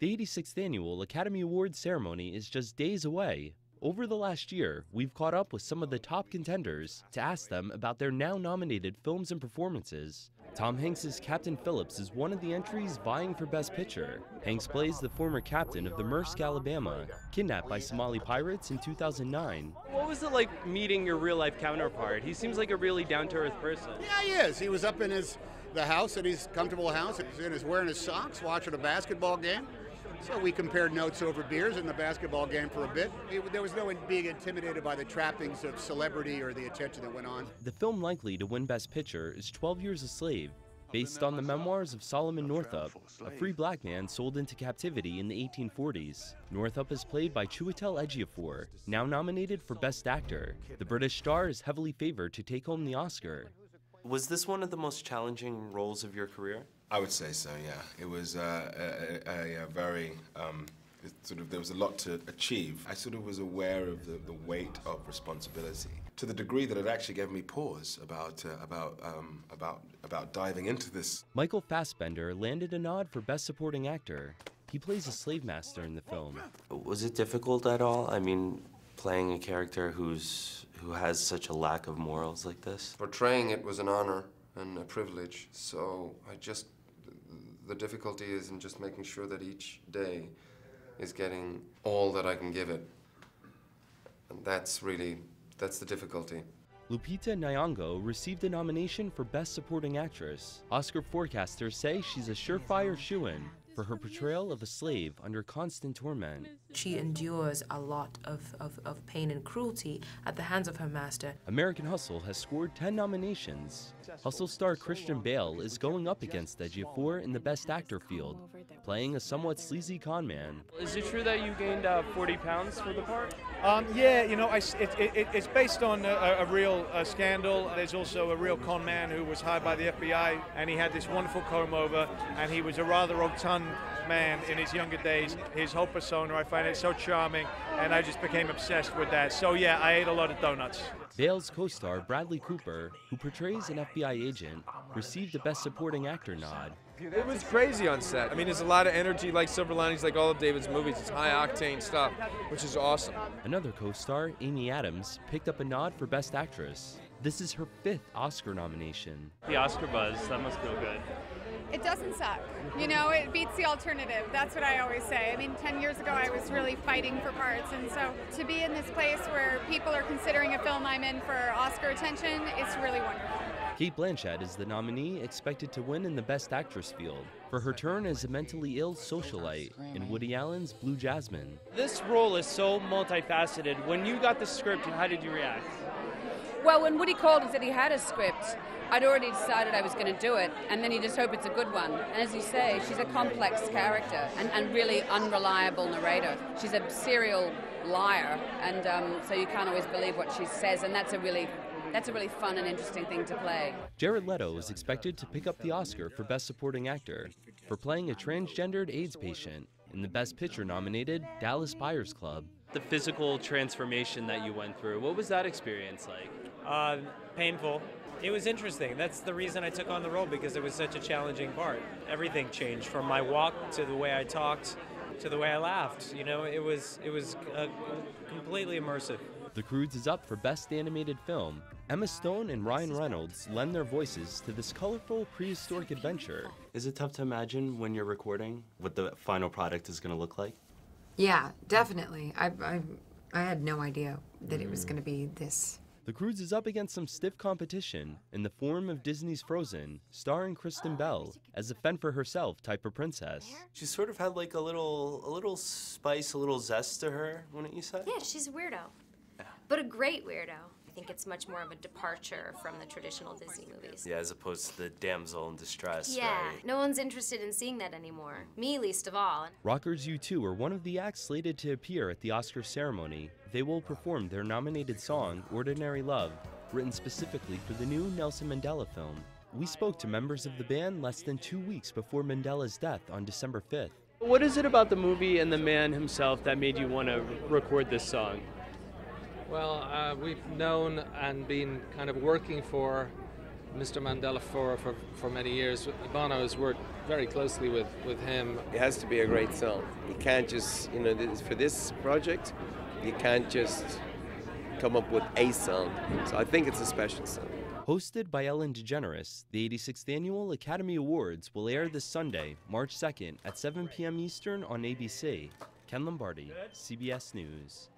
The 86th Annual Academy Awards ceremony is just days away. Over the last year, we've caught up with some of the top contenders to ask them about their now nominated films and performances. Tom Hanks' Captain Phillips is one of the entries vying for Best Picture. Hanks plays the former captain of the Maersk, Alabama, kidnapped by Somali pirates in 2009. What was it like meeting your real-life counterpart? He seems like a really down-to-earth person. Yeah, he is. He was up in the house, in his comfortable house, and he's wearing his socks, watching a basketball game. So we compared notes over beers in the basketball game for a bit. There was no being intimidated by the trappings of celebrity or the attention that went on. The film likely to win Best Picture is 12 Years a Slave, based on the memoirs of Solomon Northup, a free black man sold into captivity in the 1840s. Northup is played by Chiwetel Ejiofor, now nominated for Best Actor. The British star is heavily favored to take home the Oscar. Was this one of the most challenging roles of your career? I would say so, yeah. It was very, there was a lot to achieve. I sort of was aware of the weight of responsibility, to the degree that it actually gave me pause about diving into this. Michael Fassbender landed a nod for Best Supporting Actor. He plays a slave master in the film. Was it difficult at all? I mean, playing a character who has such a lack of morals like this? Portraying it was an honor and a privilege, so the difficulty is in just making sure that each day is getting all that I can give it. And that's the difficulty. Lupita Nyong'o received a nomination for Best Supporting Actress. Oscar forecasters say she's a surefire shoo-in for her portrayal of a slave under constant torment. She endures a lot of pain and cruelty at the hands of her master. American Hustle has scored 10 nominations. Hustle star Christian Bale is going up against Ejiofor in the Best Actor field, playing a somewhat sleazy con man. Is it true that you gained 40 pounds for the part? Yeah, you know, it's based on a real scandal. There's also a real con man who was hired by the FBI, and he had this wonderful comb over, and he was a rather rotund man in his younger days. His whole persona, I find it so charming, and I just became obsessed with that. So yeah, I ate a lot of donuts. Bale's co-star Bradley Cooper, who portrays an FBI agent, received a Best Supporting Actor nod. It was crazy on set. I mean, there's a lot of energy, like Silver Linings, like all of David's movies. It's high-octane stuff, which is awesome. Another co-star, Amy Adams, picked up a nod for Best Actress. This is her 5th Oscar nomination. The Oscar buzz, that must feel good. It doesn't suck. You know, it beats the alternative. That's what I always say. I mean, 10 years ago, I was really fighting for parts, and so to be in this place where people are considering a film I'm in for Oscar attention, it's really wonderful. Cate Blanchett is the nominee expected to win in the Best Actress field for her turn as a mentally ill socialite in Woody Allen's Blue Jasmine. This role is so multifaceted. When you got the script, how did you react? Well, when Woody called and said he had a script, I'd already decided I was going to do it, and then you just hope it's a good one. And as you say, she's a complex character and really unreliable narrator. She's a serial liar, and so you can't always believe what she says, and that's a really fun and interesting thing to play. Jared Leto is expected to pick up the Oscar for Best Supporting Actor for playing a transgendered AIDS patient in the Best Picture nominated Dallas Buyers Club. The physical transformation that you went through, what was that experience like? Painful. It was interesting. That's the reason I took on the role, because it was such a challenging part. Everything changed, from my walk to the way I talked to the way I laughed. You know, it was completely immersive. The Croods is up for Best Animated Film. Emma Stone and Ryan Reynolds lend their voices to this colorful prehistoric adventure. Is it tough to imagine when you're recording what the final product is going to look like? Yeah, definitely. I had no idea that it was going to be this. The Croods is up against some stiff competition in the form of Disney's Frozen, starring Kristen Bell as a fend-for-herself type of princess. She sort of had like a little spice, a little zest to her, wouldn't you say? Yeah, she's a weirdo, but a great weirdo. I think it's much more of a departure from the traditional Disney movies. Yeah, as opposed to the damsel in distress, Yeah, right? No one's interested in seeing that anymore. Me least of all. Rockers U2 are one of the acts slated to appear at the Oscars ceremony. They will perform their nominated song, Ordinary Love, written specifically for the new Nelson Mandela film. We spoke to members of the band less than 2 weeks before Mandela's death on December 5th. What is it about the movie and the man himself that made you want to record this song? Well, we've known and been kind of working for Mr. Mandela for many years. Bono has worked very closely with him. It has to be a great song. You can't just, for this project, you can't just come up with a song. So I think it's a special song. Hosted by Ellen Degeneres, the 86th Annual Academy Awards will air this Sunday, March 2nd at 7 p.m. Eastern on ABC. Ken Lombardi, CBS News.